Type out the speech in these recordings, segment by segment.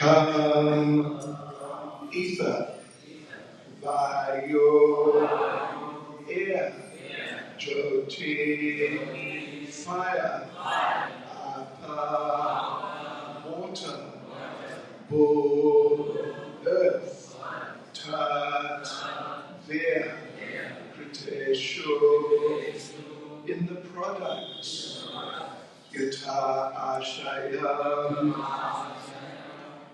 Come, ether, vayu, air, jyoti, fire, apa, water, bu, earth, tat, there, kriteshu, in the products, yata ashayam,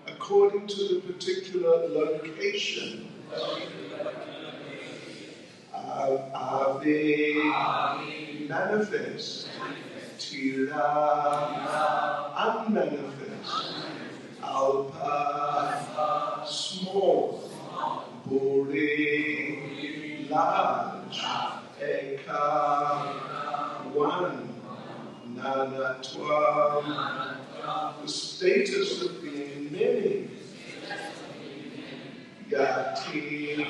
according to the particular location. Ave, manifest. Tira, unmanifest. Alpa, small. Buri, large. Eka, one. Nanatwa, the status of being many. Yati,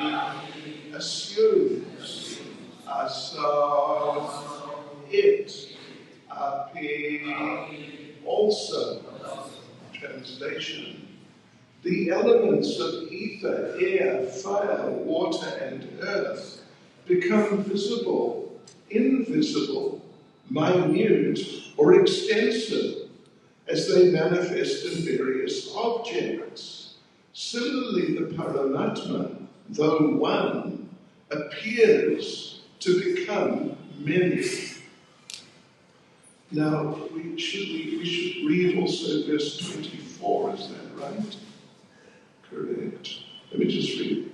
assumes. Asa, it. Api, also. Translation. The elements of ether, air, fire, water, and earth become visible, invisible, minute, or extensive as they manifest in various objects. Similarly, the Paramatma, though one, appears to become many. Now, we should read also verse 24, is that right? Correct. Let me just read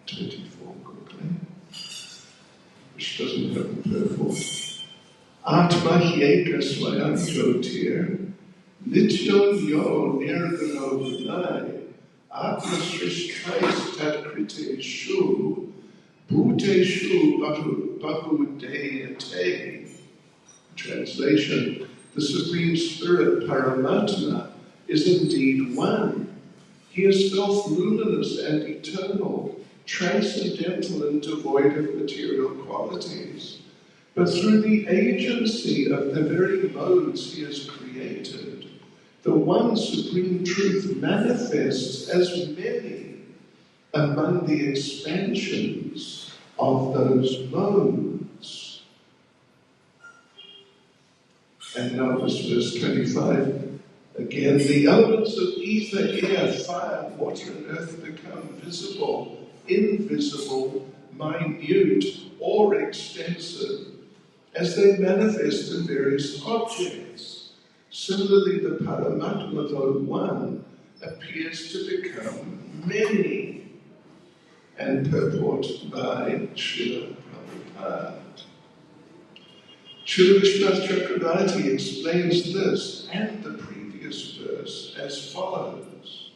24 quickly, which doesn't have the purport. Atma hyeka swayam jyotir, nityon yo nirgano vinay, atma srishthais tat kriteshu, bhuteshu bahudeyate. Translation, the Supreme Spirit, Paramatma, is indeed one. He is self-luminous and eternal, transcendental and devoid of material qualities. But through the agency of the very modes he has created, the one Supreme Truth manifests as many among the expansions of those modes. And now this verse 25. Again, the elements of ether, air, fire, water, and earth become visible, invisible, minute, or extensive, as they manifest in various objects. Similarly, the Paramatma, though one, appears to become many. And purport by Srila Prabhupada. Srila Vishwanath Chakravarti explains this and the previous verse as follows.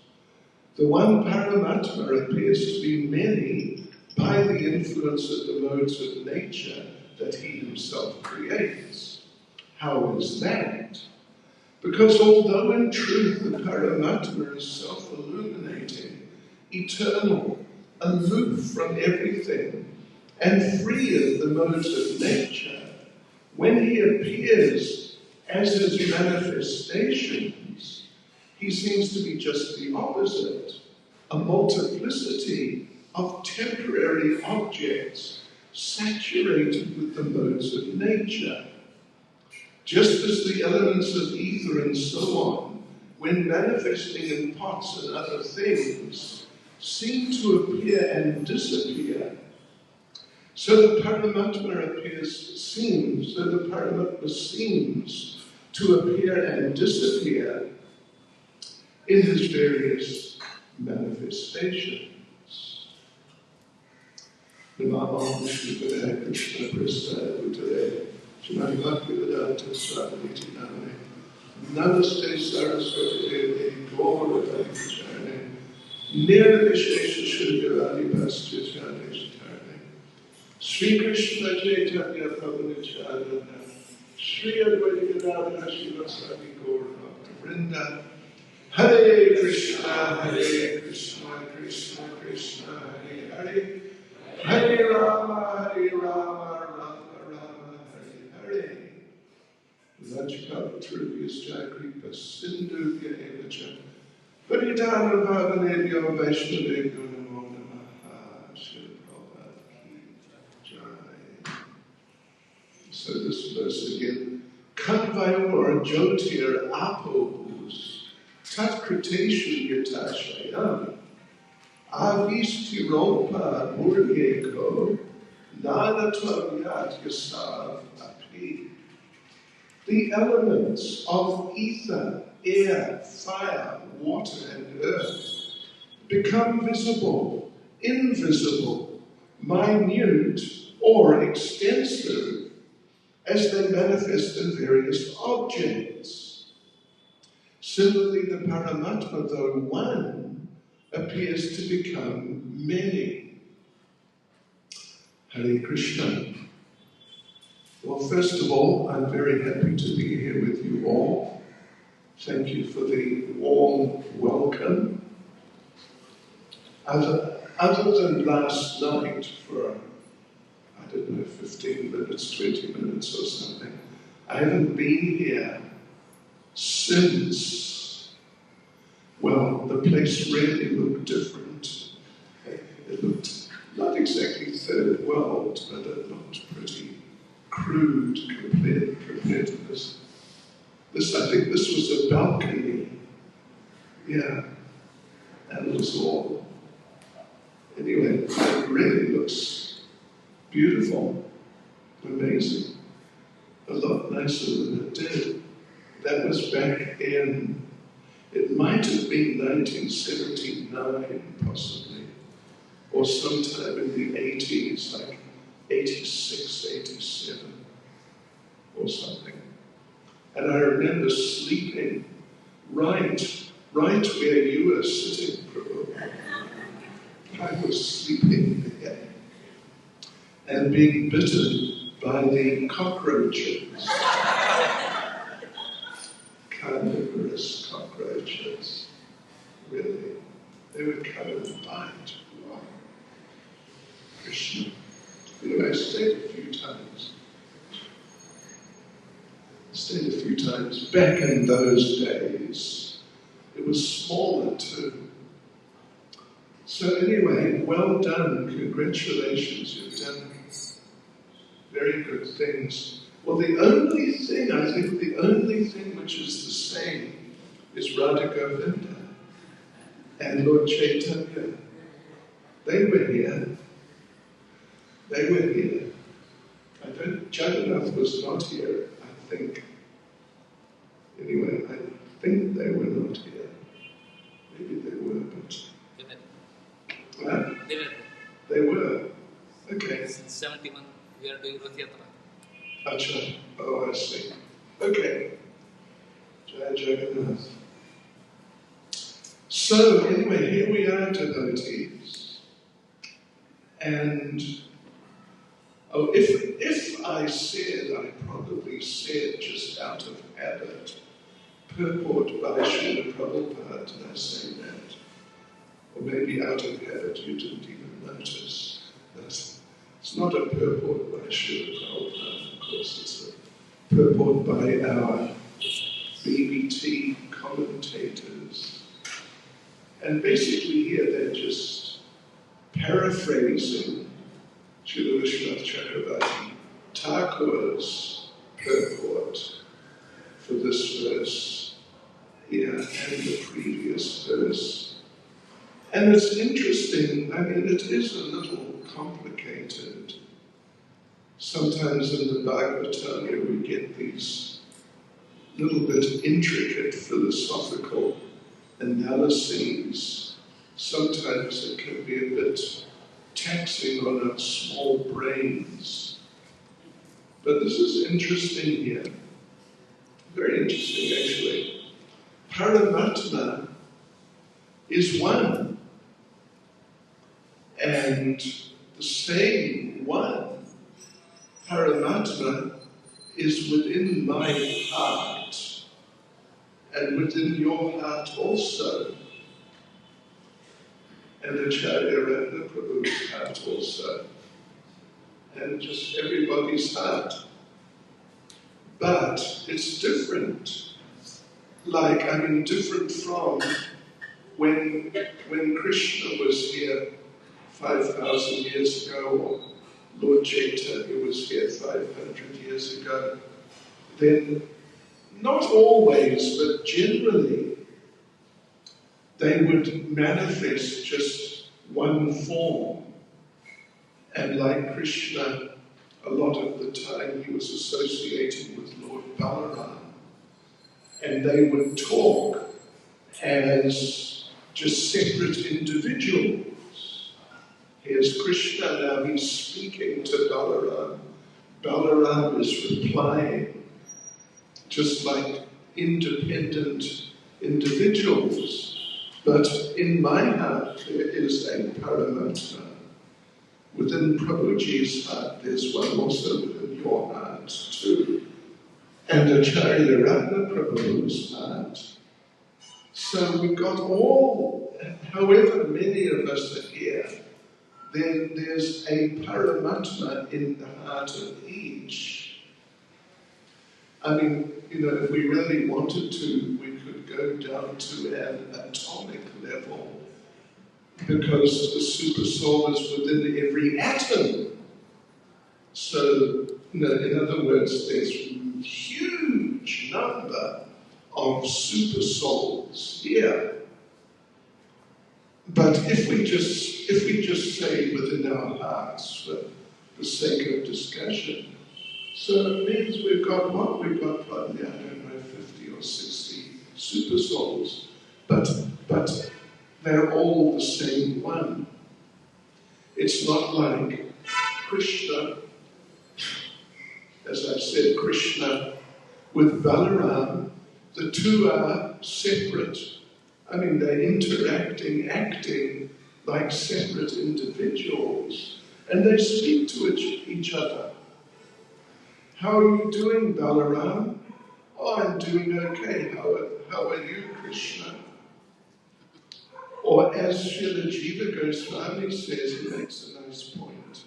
The one Paramatma appears to be many by the influence of the modes of nature that he himself creates. How is that? Because although in truth the Paramatma is self-illuminating, eternal, aloof from everything, and free of the modes of nature, when he appears as his manifestations, he seems to be just the opposite, a multiplicity of temporary objects saturated with the modes of nature. Just as the elements of ether and so on, when manifesting in pots and other things, seem to appear and disappear, so the Paramatma seems to appear and disappear in his various manifestations. Namo Vishnu Krishna Prasad Uttare, Srimati Bhaktivedanta Swami Name, Namaste Saraswati Devi, Gaura Bhakti-charane, Nirvishesha Shudhyavadi Bhastya-charane, Sri Krishna Chaitanya Prabhu Nityananda, Sri Advaita Gadadhara Srivasadi Gaura Bhakta Vrinda, Hare Krishna, Krishna Krishna, Hare Hare, Hare Rama, Rama Rama, Hare Hare. Vajkapatruvyascha kripa sindhuvya evacha Paridhana Bhavanebhyo Vaishnavebhyo Namo Namaha Srila Prabhupada Ki Jai. So this verse again. Kanvayor Jyotir Apobhus Tat Kriteshu Yatashayam Avistiropa Muryeko Nanatam Yat Yasav Api. The elements of ether, air, fire, water, and earth become visible, invisible, minute, or extensive as they manifest in various objects. Similarly, the Paramatma, though one, appears to become many. Hare Krishna. Well, first of all, I'm very happy to be here with you all. Thank you for the warm welcome. Other than last night for, I don't know, 15 minutes, 20 minutes or something, I haven't been here since, well, the place really looked different. It looked not exactly third world, but it looked pretty crude compared to this. I think this was a balcony. Yeah. And it was all. Anyway, it really looks beautiful, amazing. A lot nicer than it did. That was back in, it might have been 1979, possibly, or sometime in the 80s, like 86, 87, or something. And I remember sleeping right where you were sitting, Prabhu. I was sleeping there and being bitten by the cockroaches. Carnivorous cockroaches. Really. They would come and bite. Wow. Krishna. Anyway, I stayed a few times. Back in those days. It was smaller too. So anyway, well done. Congratulations. You've done very good things. Well, the only thing which is the same is Radha Govinda and Lord Chaitanya. They were here. Jagannath was not here, I think. Anyway, I think they were not here. Maybe they were, but... They were. Okay. Since 71, we are doing Rath Yatra. Acha. Oh, I see. Okay. Jai Jagannath. So, anyway, here we are, devotees. And, if I probably said just out of habit, purport by Srila Prabhupada, did I say that? Or maybe out of habit you didn't even notice. It's not a purport by Srila Prabhupada, of course, it's a purport by our BBT commentators. And basically here they're just paraphrasing Srila Vishwanath Chakravarti Thakur's purport for this verse here and the previous verse. And it's interesting, I mean, it is a little complicated. Sometimes in the Bhagavatam we get these little bit intricate philosophical analyses. Sometimes it can be a bit taxing on our small brains. But this is interesting here. Very interesting, actually. Paramatma is one. And the same one, Paramatma, is within my heart and within your heart also. And Acharya Ratna Prabhu's heart also. And just everybody's heart. But it's different. Different from when Krishna was here 5,000 years ago, or Lord Chaitanya was here 500 years ago, then not always, but generally, they would manifest just one form. And like Krishna, a lot of the time he was associated with Lord Balaram. And they would talk as just separate individuals. Here's Krishna now, he's speaking to Balaram. Balaram is replying, just like independent individuals. But in my heart, there is a Paramatma. Within Prabhuji's heart, there's one also within your heart too. And Acharya Ratna Prabhu's heart. So we've got all, however many of us are here, then there's a Paramatma in the heart of each. I mean, if we really wanted to, we could go down to an atomic level, because the super soul is within every atom. So, in other words, there's a huge number of super souls here. But if we just say within our hearts, for the sake of discussion, so it means we've got what? We've got probably, I don't know, 50 or 60 super souls. But they're all the same one. It's not like Krishna, as I've said, Krishna with Balaram, the two are separate. I mean, they're interacting, acting like separate individuals, and they speak to each other. How are you doing, Balaram? Oh, I'm doing okay. How are you, Krishna? Or as Srila Jiva Goswami says, he makes a nice point.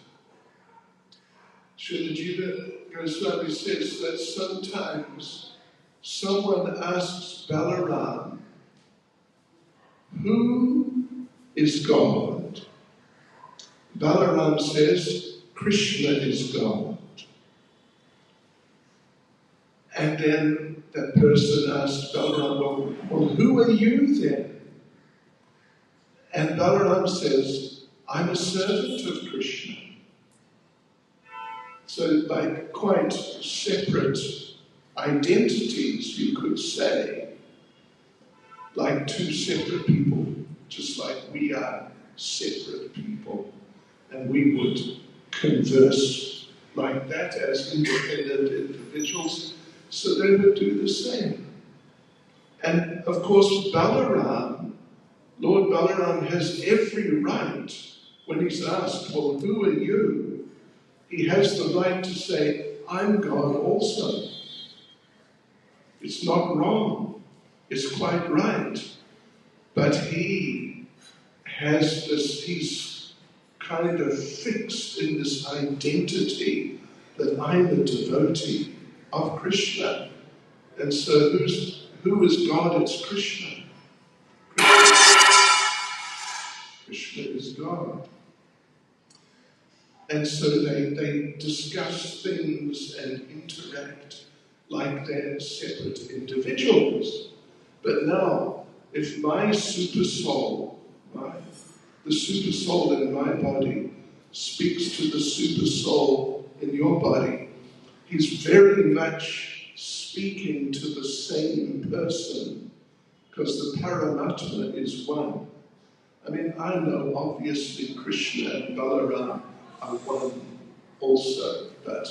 Srila Jiva Goswami says that sometimes someone asks Balaram, who is God? Balaram says, Krishna is God. And then that person asks Balaram, well, who are you then? And Balaram says, I'm a servant of Krishna. So like quite separate identities, you could say, like two separate people, just like we are separate people. And we would converse like that as independent individuals, so they would do the same. And of course, Lord Balaram has every right, when he's asked, well, who are you? He has the right to say, I'm God also. It's not wrong. It's quite right. But he has this, he's kind of fixed in this identity that I'm a devotee of Krishna. And so who is God? It's Krishna. Krishna is God. And so they discuss things and interact like they're separate individuals. But now, if my super soul, the super soul in my body, speaks to the super soul in your body, he's very much speaking to the same person, because the Paramatma is one. I mean, I know obviously Krishna and Balaram are one also, but,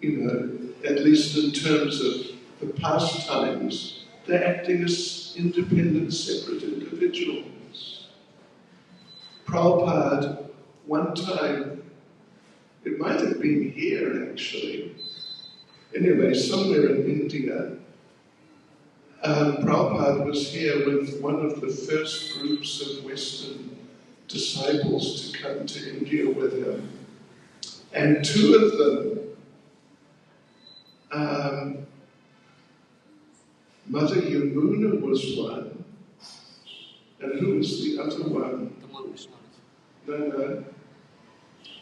at least in terms of the pastimes, they're acting as independent, separate individuals. Prabhupada, one time, it might have been here actually, anyway, somewhere in India, Prabhupada was here with one of the first groups of Western disciples to come to India with him. And two of them, Mother Yamuna was one. And who was the other one? Tamal Krishna. No.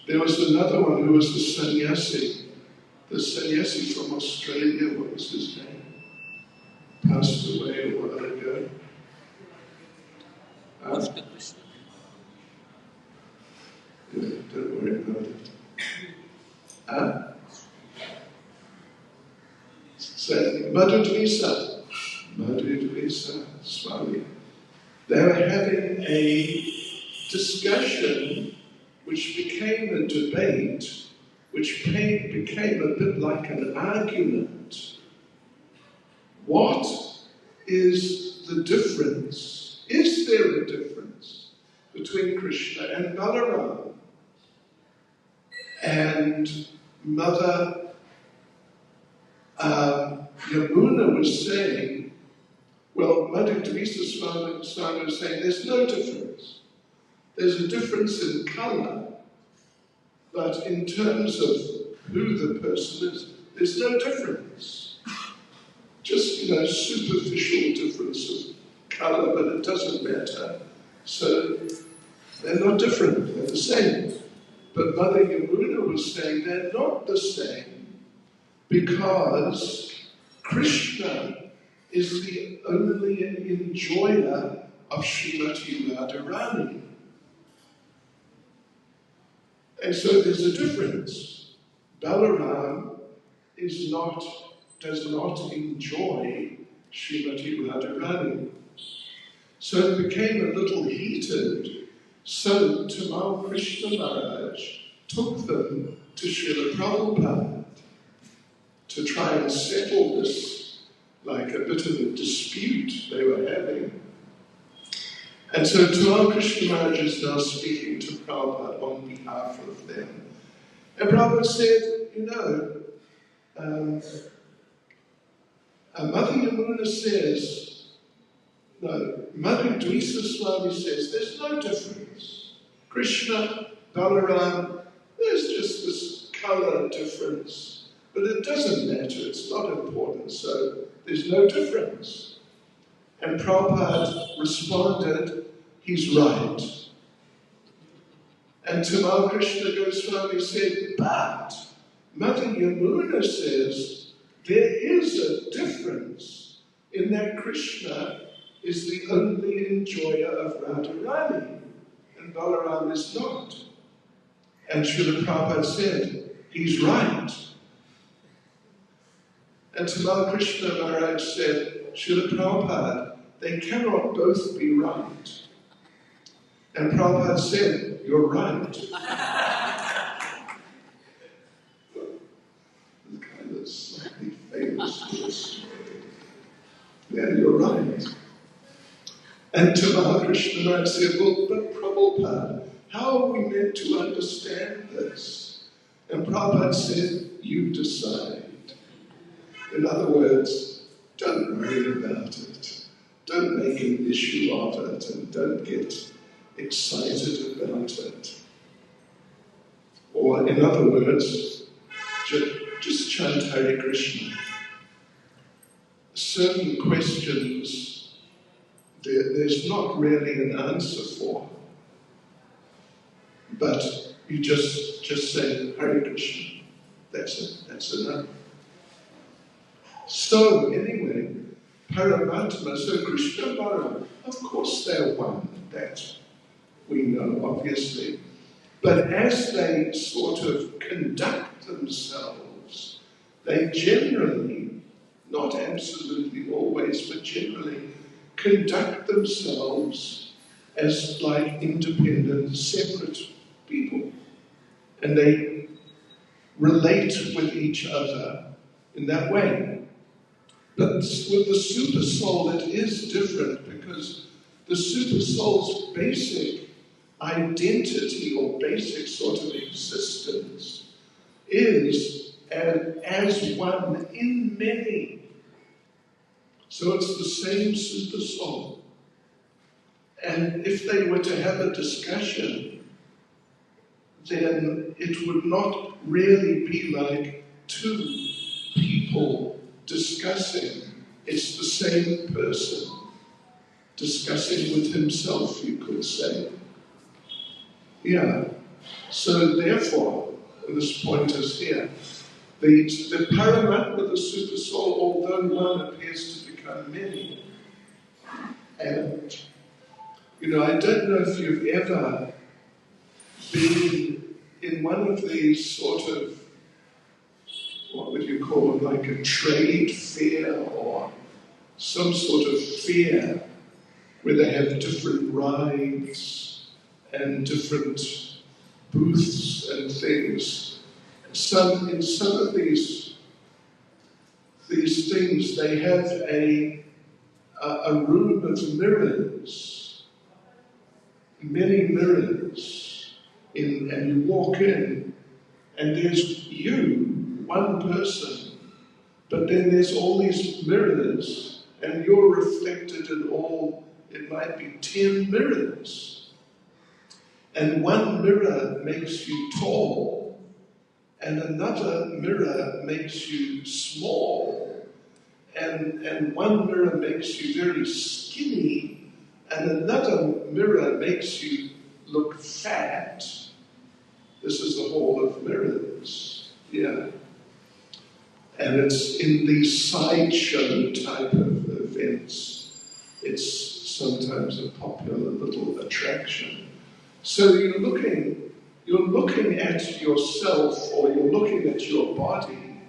There was another one who was the sannyasi. The sannyasi from Australia, what was his name? Passed away a while ago. Krishna. Yeah, don't worry about it. So, Madhudvisa Swami. They were having a discussion which became a debate, which became a bit like an argument. What is the difference? Is there a difference between Krishna and Balaram? And Mother Yamuna was saying, well, Madhudvisa Swami was saying, there's no difference. There's a difference in colour, but in terms of who the person is, there's no difference. Just, superficial difference of colour, but it doesn't matter. So they're not different, they're the same. But Mother Yamuna was saying they're not the same because Krishna is the only enjoyer of Srimati Radharani. And so there's a difference. Balaram does not enjoy Srimati Radharani. So it became a little heated. So Tamal Krishna Maharaj took them to Srila Prabhupada to try and settle this, like a bit of a dispute they were having. And so Tamal Krishna Maharaj is now speaking to Prabhupada on behalf of them. And Prabhupada said, Mother Yamuna says, Madhudvisa Swami says, there's no difference. Krishna, Balaram, there's just this colour difference. But it doesn't matter, it's not important, so there's no difference. And Prabhupada responded, he's right. And Tamal Krishna Goswami said, but Mother Yamuna says there is a difference in that Krishna is the only enjoyer of Radharani, and Balaram is not. And Srila Prabhupada said, he's right. And Tamal Krishna Maharaj said, Srila Prabhupada, they cannot both be right. And Prabhupada said, you're right. The kind of slightly famous for this story. Yeah, you're right. And Tamal Krishna Maharaj said, well, but Prabhupada, how are we meant to understand this? And Prabhupada said, you decide. In other words, don't worry about it. Don't make an issue of it and don't get excited about it. Or in other words, just chant Hare Krishna. Certain questions there's not really an answer for. But you just say Hare Krishna. That's it. That's enough. So anyway, Paramatma, so Krishna and Balaram, of course they're one, that we know, obviously. But as they sort of conduct themselves, they generally, not absolutely always, but generally conduct themselves as like independent, separate people. And they relate with each other in that way. But with the super soul, it is different because the super soul's basic identity or basic sort of existence is as one in many. So it's the same super soul. And if they were to have a discussion, then it would not really be like two people discussing. It's the same person discussing with himself, you could say. Yeah. So therefore, this point is here. The Paramatma, the super soul, although one appears to become many, and I don't know if you've ever been in one of these sort of, what would you call it, like a trade fair or some sort of fair where they have different rides and different booths and things. In some of these things, they have a room of mirrors, many mirrors, and you walk in, and there's you, one person, but then there's all these mirrors, and you're reflected in all, it might be 10 mirrors. And one mirror makes you tall, and another mirror makes you small, and one mirror makes you very skinny, and another mirror makes you look fat. This is the hall of mirrors, yeah. And it's in these sideshow type of events. It's sometimes a popular little attraction. So you're looking at yourself, or you're looking at your body,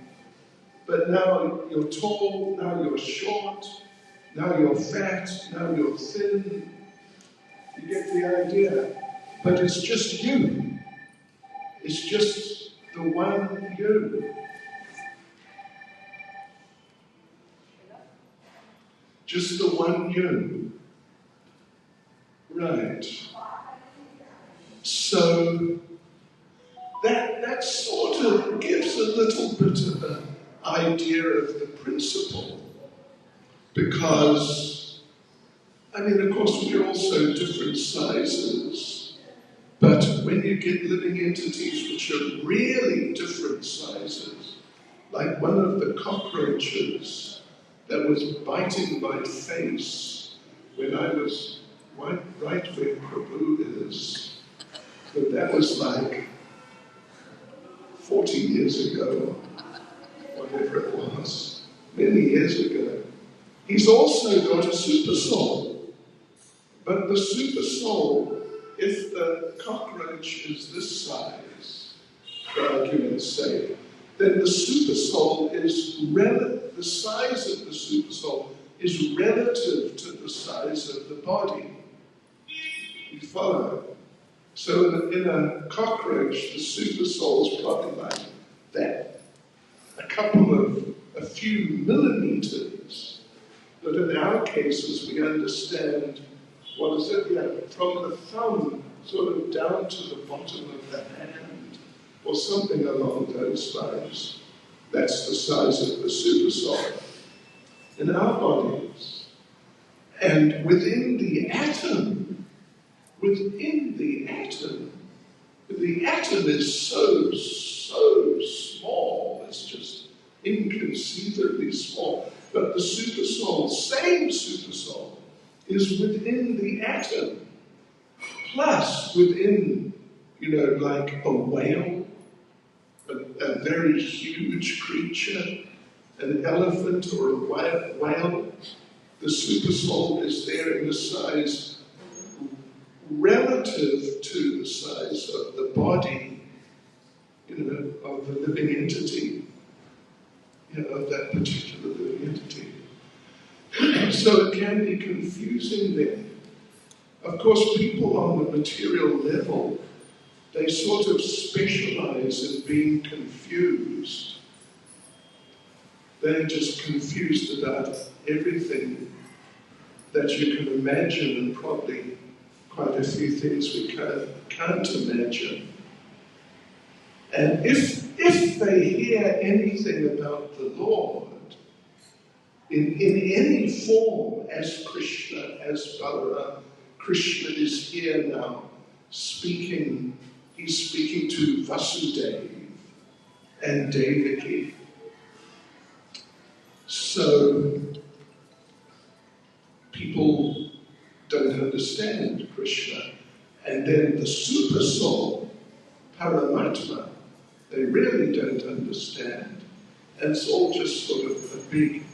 but now you're tall, now you're short, now you're fat, now you're thin. You get the idea. But it's just you. It's just the one you. Just the one you. Right. So that sort of gives a little bit of an idea of the principle. Because, of course, we're also different sizes. But when you get living entities which are really different sizes, like one of the cockroaches that was biting my face when I was right where Prabhu is, but that was like 40 years ago, whatever it was, many years ago. He's also got a super soul. But the super soul, if the cockroach is this size, for argument's sake, then the super soul is the size of the super soul is relative to the size of the body. You follow? So in a cockroach, the super soul is probably like that, a few millimeters. But in our cases, we understand, what is it? Yeah, from the thumb sort of down to the bottom of the hand, or something along those lines. That's the size of the super soul in our bodies. And within the atom is so small, it's just inconceivably small. But the super soul, same super soul, is within the atom, plus within, like a whale, a very huge creature, an elephant or a whale. The super soul is there in a size relative to the size of the body, of the living entity, of that particular living entity. So it can be confusing then. Of course, people on the material level, they sort of specialize in being confused. They're just confused about everything that you can imagine, and probably quite a few things we can't imagine. And if they hear anything about the Lord, in any form, as Krishna, as Bhagatram, Krishna is here now, speaking. He's speaking to Vasudeva and Devaki. So people don't understand Krishna. And then the super soul, Paramatma, they really don't understand. And it's all just sort of a big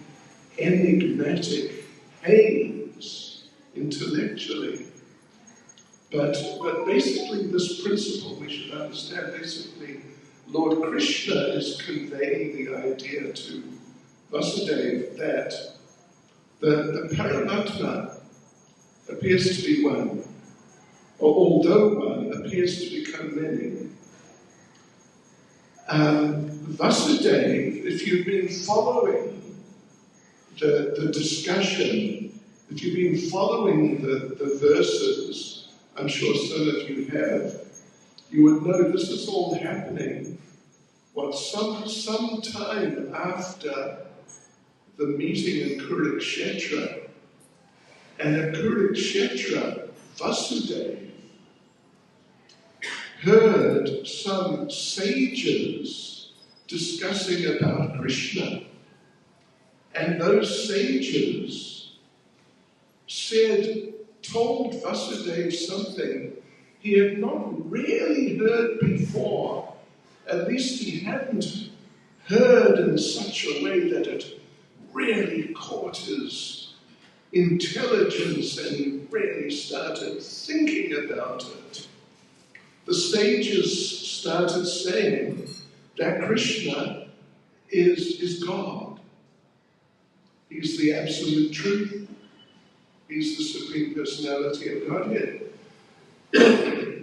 enigmatic haze intellectually. But basically this principle we should understand, basically Lord Krishna is conveying the idea to Vasudeva that the Paramatma appears to be one, or although one appears to become many. Vasudeva, if you've been following the discussion, if you've been following the verses, I'm sure some of you have, you would know this is all happening some time after the meeting in Kurukshetra. And at Kurukshetra, Vasudeva heard some sages discussing about Krishna. And those sages told Vasudeva something he had not really heard before. At least he hadn't heard in such a way that it really caught his intelligence and he really started thinking about it. The sages started saying that Krishna is God. He's the absolute truth. He's the Supreme Personality of Godhead.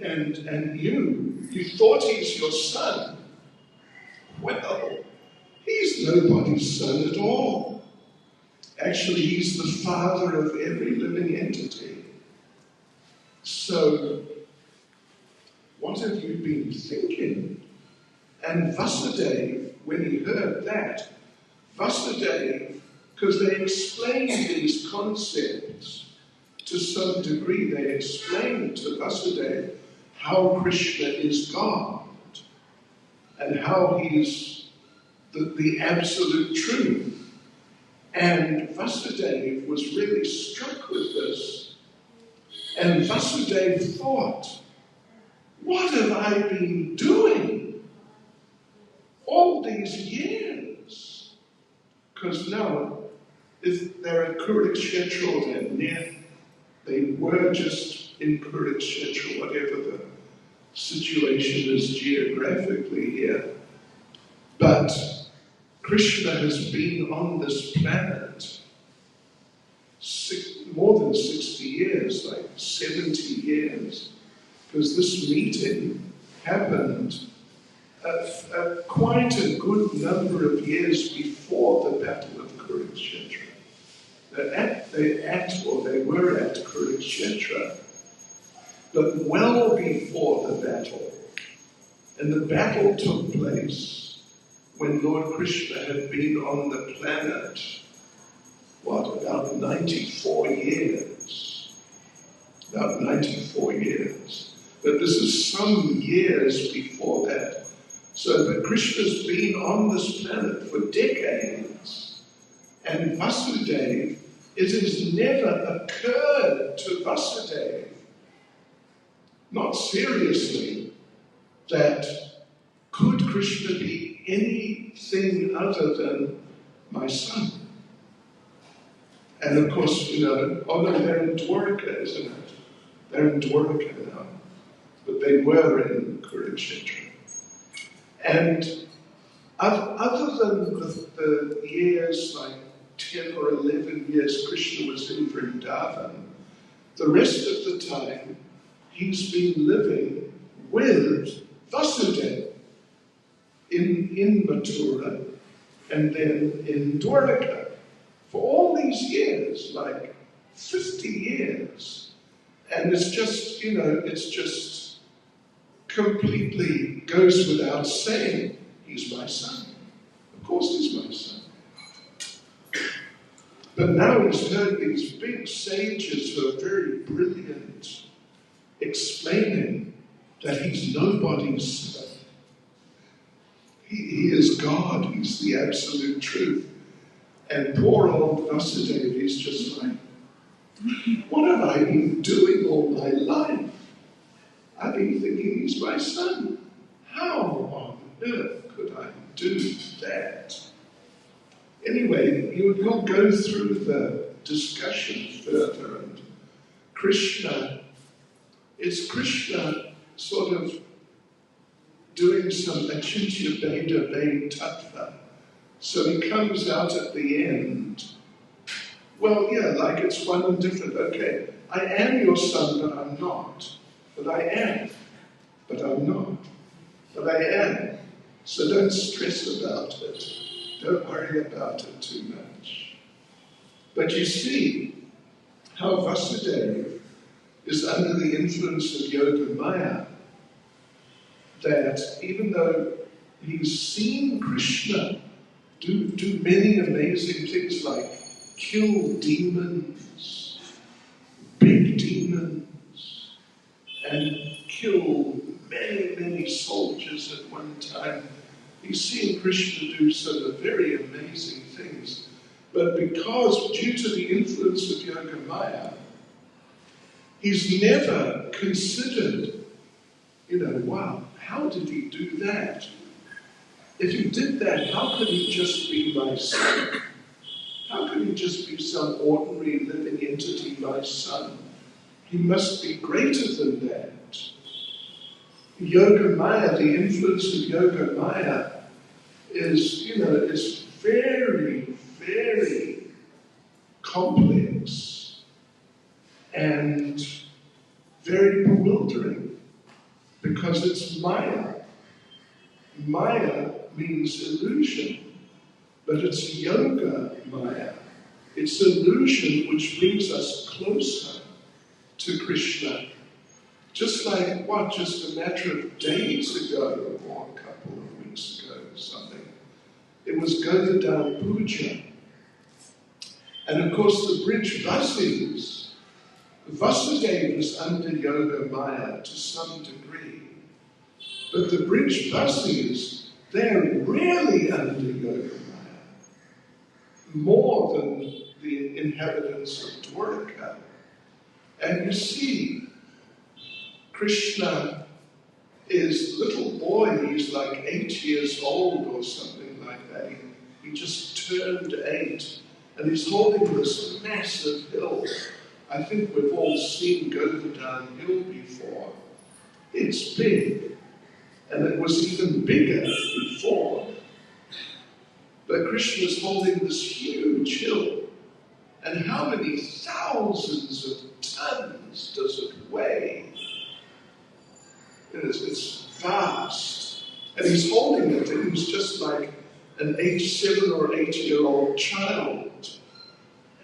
and you thought he's your son. Well, he's nobody's son at all. Actually, he's the father of every living entity. So, what have you been thinking? And Vasudeva, when he heard that, Vasudeva, because they explained these concepts to some degree, they explained to Vasudeva how Krishna is God and how he's the absolute truth. And Vasudeva was really struck with this. And Vasudeva thought, what have I been doing all these years? Because now, if they're at Kurukshetra or they're near, they were just in Kurukshetra, whatever the situation is geographically here. But Krishna has been on this planet more than 60 years, like 70 years, because this meeting happened quite a good number of years before the Battle of Kurukshetra. They were at Kurukshetra, but well before the battle. And the battle took place when Lord Krishna had been on the planet, about 94 years. About 94 years. But this is some years before that. But Krishna's been on this planet for decades. And Vasudeva, it has never occurred to Vasudeva, not seriously, that could Krishna be anything other than my son? And of course, they're in Dwarka, isn't it? They're in Dwarka now. But they were in Kurukshetra. And other than the years, like 10 or 11 years Krishna was in Vrindavan, the rest of the time he's been living with Vasudeva in Mathura and then in Dwarka for all these years, like 50 years. And it's just completely goes without saying, he's my son. Of course he's my son. But now he's heard these big sages who are very brilliant explaining that he's nobody's son. He is God, he's the absolute truth. And poor old Vasudeva, he's just like, What have I been doing all my life? I've been thinking he's my son. How on earth could I do that? Anyway, you'll go through the discussion further, and is Krishna sort of doing some achintya bheda bheda tattva. So he comes out at the end. Well, yeah, like it's one and different. Okay, I am your son, but I'm not. But I am. But I'm not. But I am. So don't stress about it. Don't worry about it too much. But you see how Vasudeva is under the influence of Yoga Maya, that even though he's seen Krishna do many amazing things like kill demons, big demons, and kill many, many soldiers at one time. He's seen Krishna do some very amazing things. But because, due to the influence of Yoga Maya, he's never considered, wow, how did he do that? If he did that, how could he just be my son? How could he just be some ordinary living entity, my son? He must be greater than that. Yoga Maya, the influence of Yoga Maya is, is very, very complex and very bewildering because it's Maya. Maya means illusion, but it's Yoga Maya. It's illusion which brings us closer to Krishna. Just like just a matter of days ago, or a couple of weeks ago or something, it was Bhagatram Puja. And of course the bridge Vasis, Vasudeva is under Yoga Maya to some degree. But the bridge Vasis, they're really under Yoga Maya, more than the inhabitants of Dwarka. And you see, Krishna is little boy, he's like 8 years old or something like that. He just turned 8, and he's holding this massive hill. I think we've all seen Bhagatram Hill before. It's big, and it was even bigger before. But Krishna's holding this huge hill, and how many thousands of tons does it weigh? It's vast. And he's holding it, and he's just like an 7 or 8-year-old child.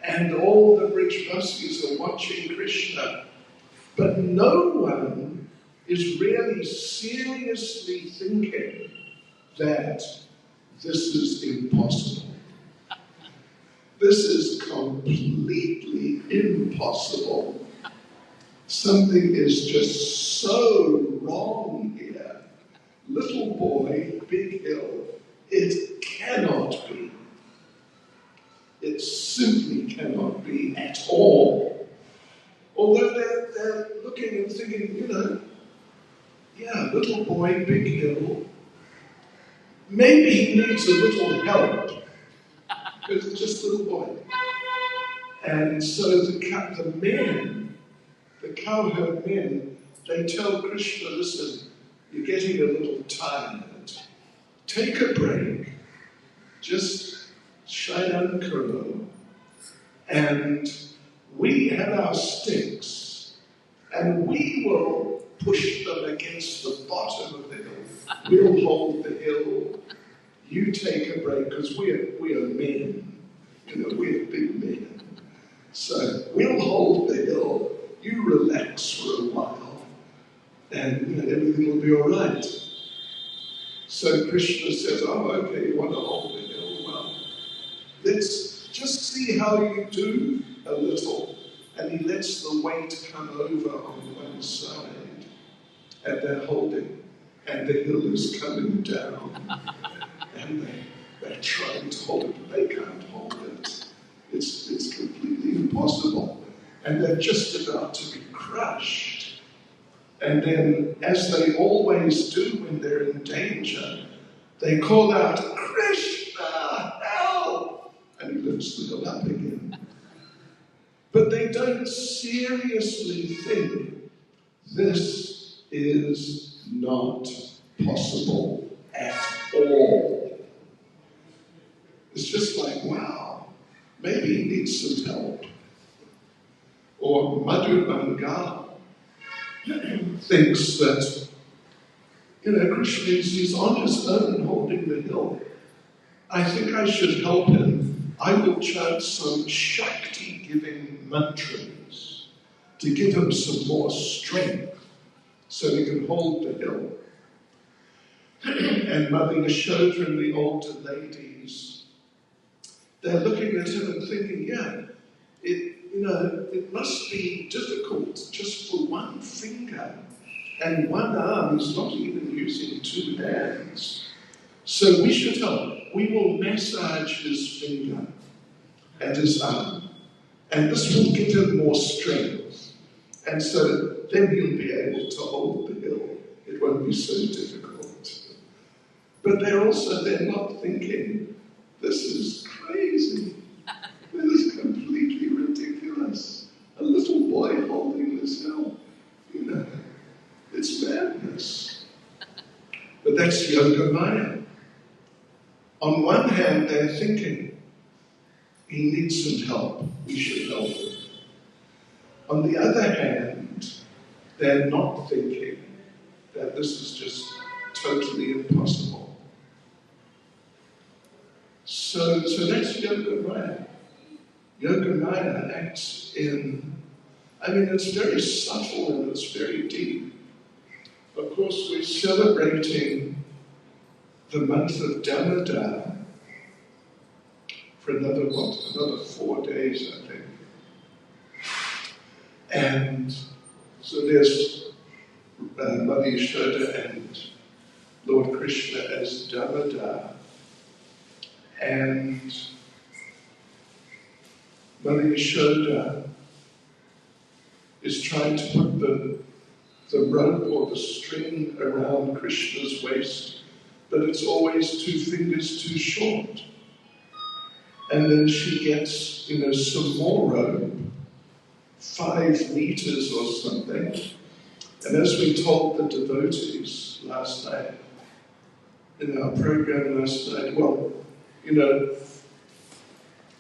And all the Brijvasis are watching Krishna. But no one is really seriously thinking that this is impossible. This is completely impossible. Something is just so wrong here. Little boy, big hill. It cannot be. It simply cannot be at all. Although they're looking and thinking, yeah, little boy, big hill. Maybe he needs a little help. Because it's just a little boy. And so the men, the cowherd men, they tell Krishna, listen, you're getting a little tired. Take a break. Just Shayan Kuro. And we have our sticks, and we will push them against the bottom of the hill. We'll hold the hill. You take a break, because we are men. We're big men. So we'll hold the hill. You relax for a while, and everything will be all right. So Krishna says, oh, okay, you want to hold the hill? Well, let's just see how you do a little. And he lets the weight come over on one side, and they're holding, and the hill is coming down. And they're trying to hold it, but they can't hold it. It's completely impossible. and they're just about to be crushed. And then, as they always do when they're in danger, they call out, "Krishna, help!" And he lifts the hill up again. But they don't seriously think this is not possible at all. It's just like, wow, maybe he needs some help. Or Madhu Bangal thinks that, Krishna is on his own holding the hill. I think I should help him. I will chant some Shakti-giving mantras to give him some more strength so he can hold the hill. And Mother Yashoda and the older ladies, they're looking at him and thinking, yeah, it must be difficult just for one finger and one arm. He's not even using two hands. So we should help. We will massage his finger and his arm, and this will give him more strength. And so then he'll be able to hold the hill. It won't be so difficult. But they're not thinking, this is crazy. This is completely ridiculous. A little boy holding this hill. It's madness. But that's Yoga Maya. On one hand, they're thinking, he needs some help. We should help him. On the other hand, they're not thinking that this is just totally impossible. So that's Yoga Maya. Yoga Maya acts it's very subtle and it's very deep. Of course, we're celebrating the month of Damodar for another 4 days, I think. And so there's Mother Yashoda and Lord Krishna as Damodar. And Mother Yashoda is trying to put the rope or the string around Krishna's waist, but it's always 2 fingers too short. And then she gets, some more rope, 5 meters or something. And as we told the devotees last night, in our program last night,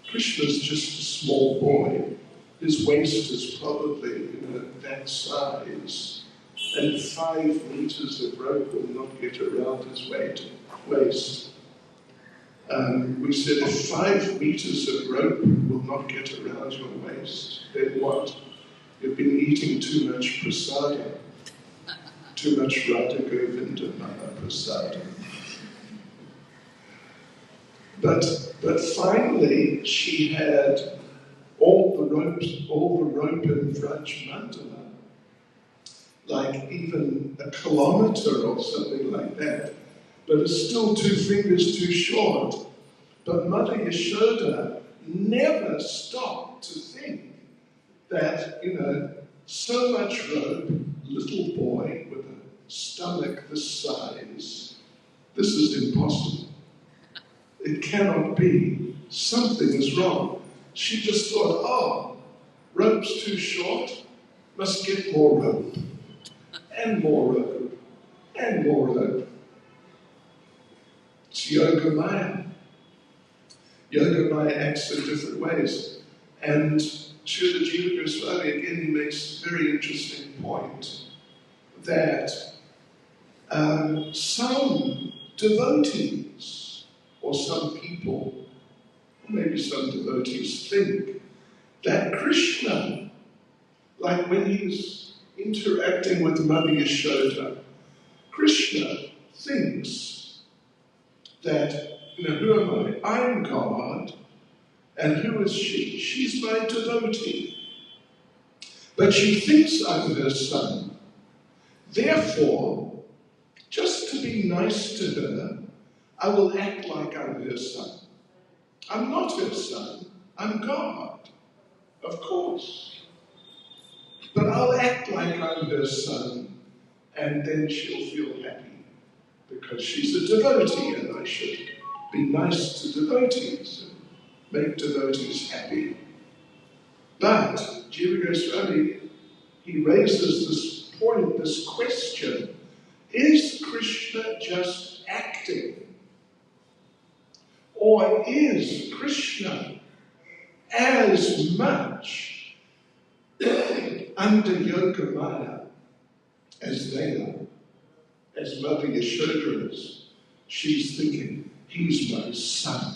Krishna's just a small boy. His waist is probably, that size. And 5 meters of rope will not get around his waist. We said if 5 meters of rope will not get around your waist, then what? You've been eating too much prasadam, too much Radha Govinda Maha prasadam. But finally, she had all the rope in Vraj Mandala, like even a kilometer or something like that. But it's still 2 fingers too short. But Mother Yashoda never stopped to think that, so much rope, little boy with a stomach this size, this is impossible. It cannot be. Something is wrong. She just thought, rope's too short, must get more rope, and more rope, and more rope. It's Yoga Maya. Yoga Maya acts in different ways. And Srila Jiva Goswami, again, he makes a very interesting point that some devotees, or some people, or maybe some devotees, think that Krishna, like when he's interacting with Mother Yashoda, Krishna thinks that, who am I? I'm God, and who is she? She's my devotee. But she thinks I'm her son. Therefore, just to be nice to her, I will act like I'm her son. I'm not her son. I'm God, of course. But I'll act like I'm her son, and then she'll feel happy, because she's a devotee, and I should be nice to devotees and make devotees happy. But Jiva Goswami, he raises this point, this question: is Krishna just acting? Or is Krishna as much under Yoga Maya as they are, as Mother Yashoda is? She's thinking, he's my son.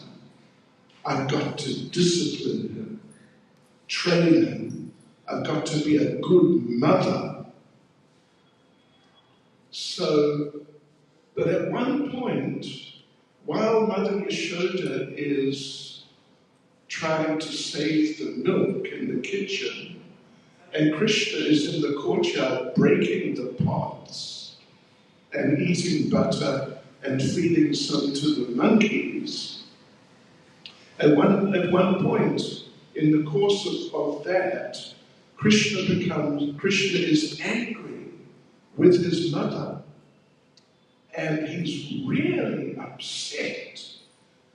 I've got to discipline him, train him. I've got to be a good mother. So, but at one point, while Mother Yashoda is trying to save the milk in the kitchen, and Krishna is in the courtyard breaking the pots and eating butter and feeding some to the monkeys, at one point in the course of that, Krishna is angry with his mother, and he's really upset,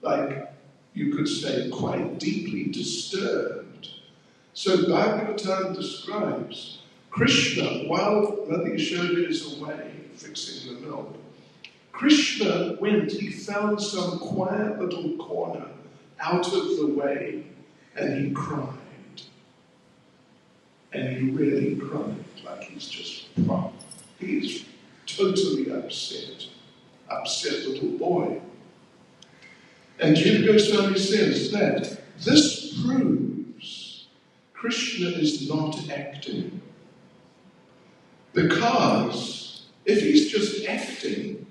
like you could say quite deeply disturbed. So Bhagavatam describes Krishna, while Mother Yashoda is away fixing the milk, Krishna he found some quiet little corner out of the way, and he cried. And he really cried, like he's totally upset little boy. And Jiva Goswami says that this proves Krishna is not acting. Because if he's just acting,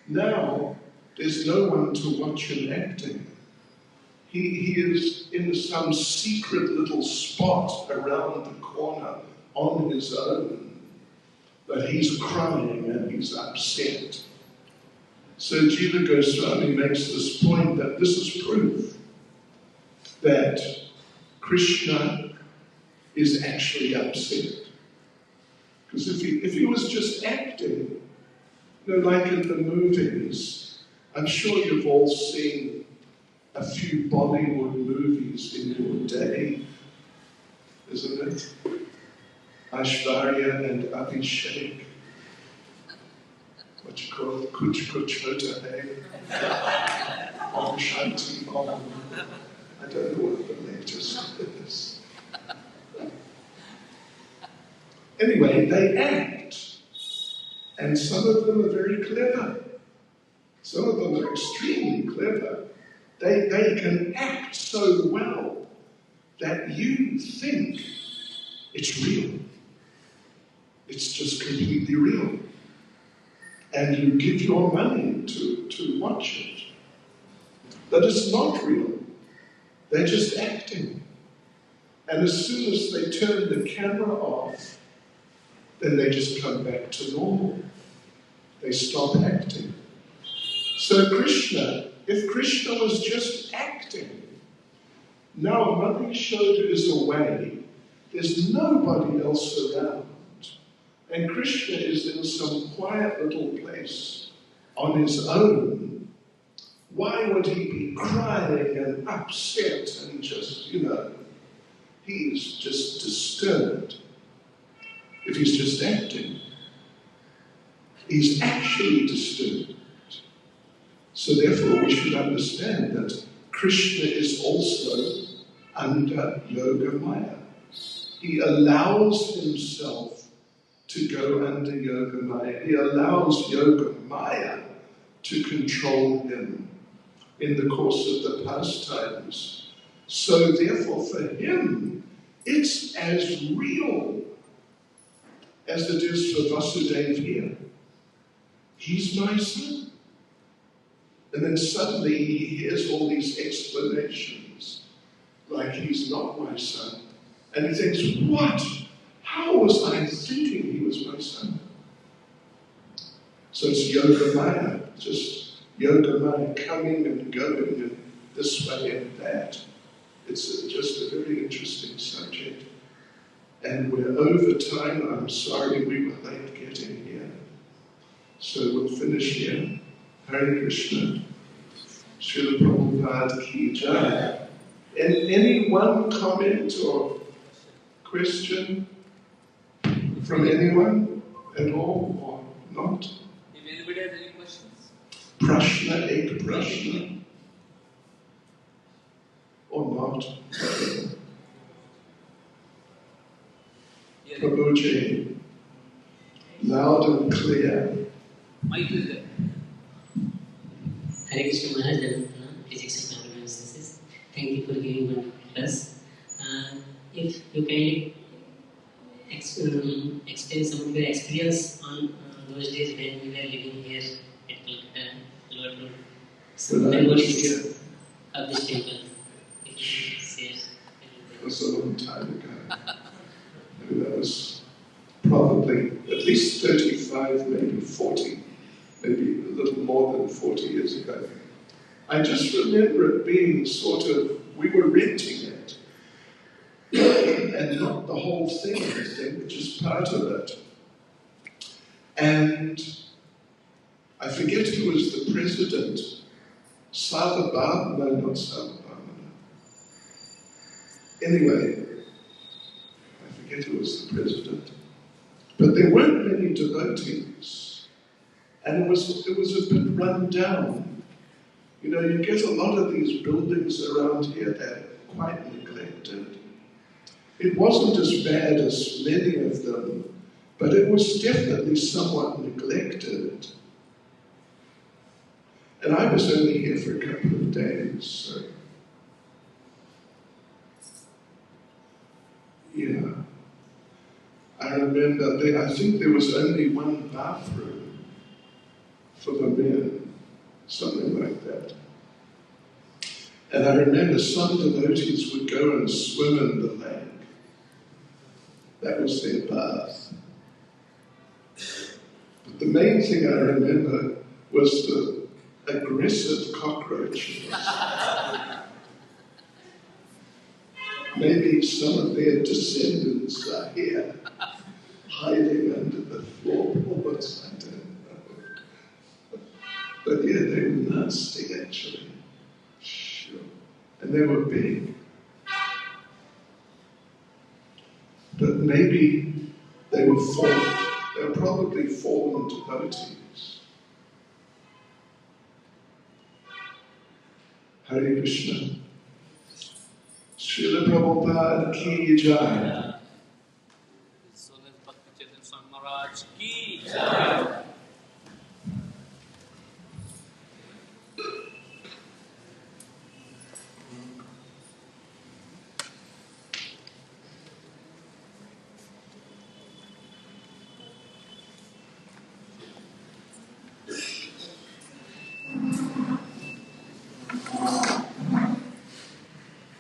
now there's no one to watch him acting. He is in some secret little spot around the corner on his own, but he's crying and he's upset. So Jiva Goswami makes this point that this is proof that Krishna is actually upset. Because if he was just acting, like in the movies, I'm sure you've all seen a few Bollywood movies in your day, isn't it? Aishwarya and Abhishek. What you call it? Kuch Kuch Hota Hai. Om Shanti Om. I don't know what the latest is. Anyway, they act. And some of them are very clever. Some of them are extremely clever. They can act so well that you think it's real. It's just completely real. And you give your money to watch it. But it's not real. They're just acting. And as soon as they turn the camera off, then they just come back to normal. They stop acting. So if Krishna was just acting, now Mother Yashoda is away, there's nobody else around, and Krishna is in some quiet little place on his own, why would he be crying and upset and just, he's just disturbed if he's just acting. He's actually disturbed. So therefore we should understand that Krishna is also under Yoga Maya. He allows himself to go under Yoga Maya. He allows Yoga Maya to control him in the course of the pastimes. So therefore for him, it's as real as it is for Vasudeva here. He's my son. And then suddenly he hears all these explanations, like he's not my son. And he thinks, what? How was I thinking he was my son? So it's Yoga Maya, just Yoga Maya coming and going and this way and that. It's just a very interesting subject. And we're over time. I'm sorry we were late getting here. So we'll finish here. Hare Krishna. Srila Prabhupada Ki Jai. And any one comment or question from anyone at all or not? If anybody has any questions? Prashna, ek prashna. Or not? Yes. Prabhuji, loud and clear. Mic is there. Hare Krishna Maharaj and physics and mathematics sciences. Thank you for giving one class. If you can explain some of your experience on those days when you were living here at Kolkata, Lower Road, some memories of this temple. If you can share. It was a long time ago. That was probably at least 35, maybe 40, maybe a little more than 40 years ago. I just remember it being sort of, we were renting it, and not the whole thing, I think, just part of it. And I forget who was the president. Sarvabhauma, no, not Sarvabhauma. Anyway, I forget who was the president. But there weren't many devotees. And it was a bit run down. You know, you get a lot of these buildings around here that are quite neglected. It wasn't as bad as many of them, but it was definitely somewhat neglected. And I was only here for a couple of days, so yeah. I remember, I think there was only one bathroom for the men, something like that. And I remember some devotees would go and swim in the lake. That was their bath. But the main thing I remember was the aggressive cockroaches. Maybe some of their descendants are here, hiding under the floorboards, I don't know. But yeah, they were nasty actually. Sure. And they were big. But maybe they were probably fallen devotees. Hare Krishna. Srila Prabhupada Ki Jai. So let's Bhakti Chaitanya Swami Maharaj Ki Jai.